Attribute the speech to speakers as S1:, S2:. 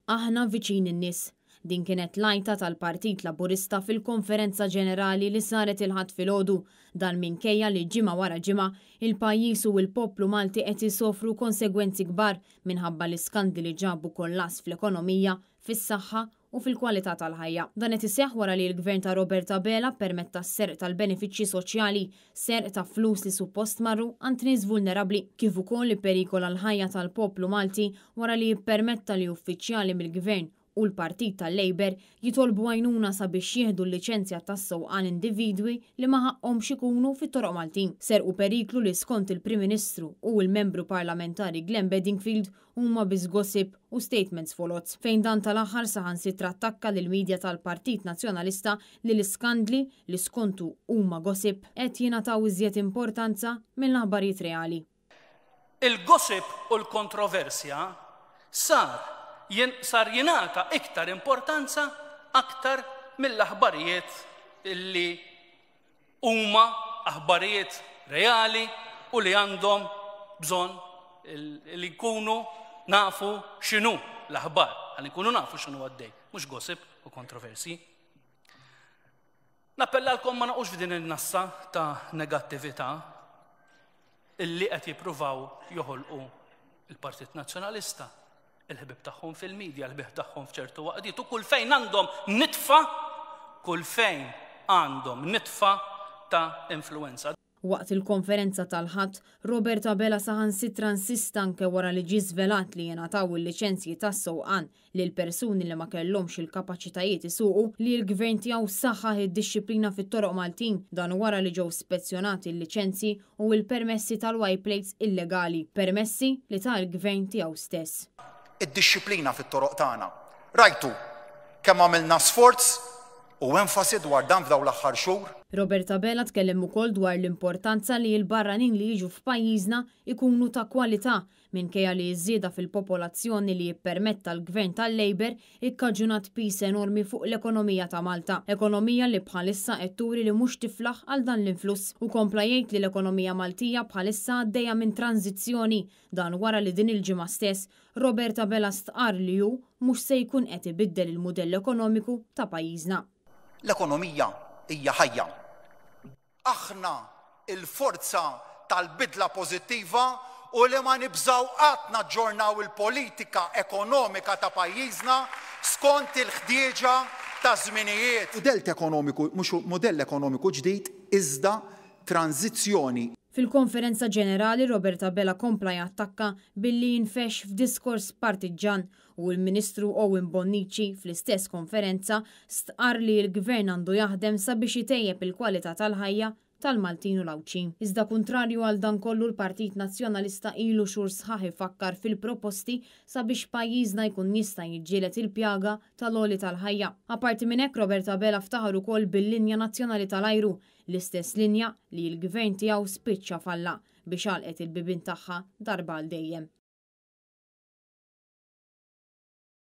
S1: Aħna viċin in-nies. Din kienet lajta tal-Partit Laburista fil-Konferenza Ġenerali li saret il-ħadd filgħodu dan minkejja li ġimgħa wara ġimgħa il-pajjiż u l-poplu Malti qed isofru konsegwenzi kbar minħabba l-iskandli li ġabu kollass fl-ekonomija, fis-saħħa u fil-kwalità tal-ħajja. Dan qed iseħħ wara li l-Gvern ta' Robert Abela permetta s-serq tal-benefiċċji soċjali, serq ta' flus li suppost marru għand nies vulnerabbli, kif ukoll li perikola l-ħajja tal-poplu Malti wara li jippermetta li uffiċjali mill-Gvern u l-Partit tal-Labor jitolbu għajnuna sabiex jieħdu l-liċenzja tas-sewqan individwi li ma ħaqhomx ikunu fit-toroq Maltin. Serqu periklu li skont il-Prim Ministru u l-membru parlamentari Glenn Bedingfield huma biss gossip u statements folots, fejn dan tal-aħħar saħansitra attakka lill-midja tal-Partit Nazzjonalista li l-iskandli li skontu huma gossip qed jingħataw iżjed importanza mill-aħbarijiet reali.
S2: Il-gossip u l-kontroversja sar jingħata iktar importanza aktar mill-aħbarijiet illi huma aħbarijiet reali u li għandhom bżonn li jkunu nafu x'inhu l-aħbar, ħalli nkunu nafu x'inhu għaddej, mhux gossip u kontroversi. Nappellalkom ma naqgħux f'din in-nassa ta' negattività illi qed jippruvaw joħolqu il-Partit Nazzjonalista. Il-ħbib tagħhom fil-medja, il-ħbib tagħhom f'ċertu waqdiet u kull fejn għandhom nitfa ta' influenza.
S1: Waqt il-konferenza tal-ħadd, Robert Abela saħansitra insista anke wara li ġie żvelat li jingħataw il-liċenzji tas-sewqan lil persuni li ma kellhomx il-kapaċitajiet isuqu li l-Gvern tiegħu saħħaħ id-dixxilpina fit-toroq Maltin dan wara li ġew spezzjonati l-liċenzji u l-permessi tal-white plates illegali, permessi li ta' l-Gvern tiegħu stess.
S3: Id-dixxilpina fit-toroq tagħna. Rajtu kemm għamilna sforz u enfasi dwar dan f'dawn l-aħħar xhur.
S1: Robert Abela tkellem ukoll dwar l-importanza li l-barranin li jiġu f'pajjiżna ikunu ta' kwalità minkejja li ż-żieda fil-popolazzjoni li jippermetta l-Gvern tal-Labor ikkaġunat pis enormi fuq l-ekonomija ta' Malta. Ekonomija li bħalissa qed turi li mhux tiflaħ għal dan l-influss u kompla jgħid li l-ekonomija Maltija bħalissa għaddejja minn tranzizzjoni dan wara li din il-ġimgħa stess Robert Abela stqar li hu mhux se jkun qed ibiddel il-mudell ekonomiku ta' pajjiżna.
S3: L-ekonomija hija ħajja. Aħna il-forza tal-bidla pożittiva u li ma nibżaw qatt naġġornaw il-politika ekonomika ta' pajjiżna skont il-ħtieġa ta' żminijiet. Modell ekonomiku ġdid iżda tranzizzjoni.
S1: Fil-konferenza ġenerali Robert Abela kompla jattakka billi jinfex f'diskors partiġan u l-Ministru Owen Bonnici fl-istess konferenza stqar li l-Gvern għandu jaħdem sabiex itejjeb il-kwalità tal-ħajja tal-Maltin u l-Awċin. Iżda kontrarju għal dan kollu l-Partit Nazzjonalista ilu xhur sħaħ ifakkar fil-proposti sabiex pajjiżna jkun jista' jiġġieled il-pjaga tal-għoli tal-ħajja. Apparti minn hekk Robert Abela ftaħar ukoll bil-linja nazzjonali tal-ajru, l-istess linja li l-Gvern tiegħu spiċċa falla biex għalqet il-bibien tagħha darba għal dejjem.